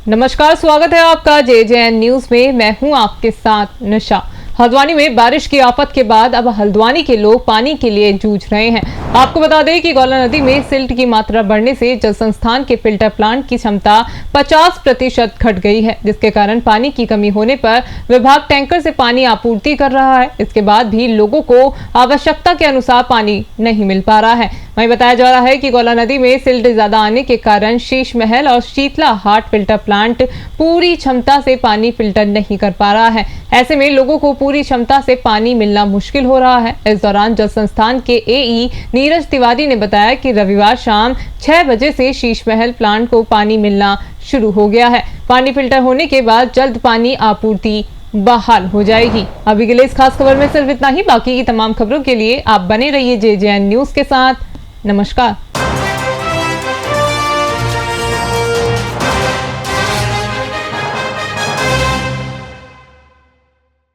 नमस्कार, स्वागत है आपका JJN न्यूज में। मैं हूं आपके साथ निशा। हल्द्वानी में बारिश की आफत के बाद अब हल्द्वानी के लोग पानी के लिए जूझ रहे हैं। आपको बता दें कि गौला नदी में सिल्ट की मात्रा बढ़ने से जल संस्थान के फिल्टर प्लांट की क्षमता 50% घट गई है, जिसके कारण पानी की कमी होने पर विभाग टैंकर से पानी आपूर्ति कर रहा है। इसके बाद भी लोगों को आवश्यकता के अनुसार पानी नहीं मिल पा रहा है। वहीं बताया जा रहा है कि गौला नदी में सिल्ट ज्यादा आने के कारण शीश महल और शीतला हाट फिल्टर प्लांट पूरी क्षमता से पानी फिल्टर नहीं कर पा रहा है। ऐसे में लोगों को पूरी क्षमता से पानी मिलना मुश्किल हो रहा है। इस दौरान जल संस्थान के AE नीरज तिवारी ने बताया कि रविवार शाम 6 बजे से शीश महल प्लांट को पानी मिलना शुरू हो गया है। पानी फिल्टर होने के बाद जल्द पानी आपूर्ति बहाल हो जाएगी। अभी के लिए इस खास खबर में सिर्फ इतना ही। बाकी की तमाम खबरों के लिए आप बने रहिए JJN न्यूज के साथ। नमस्कार।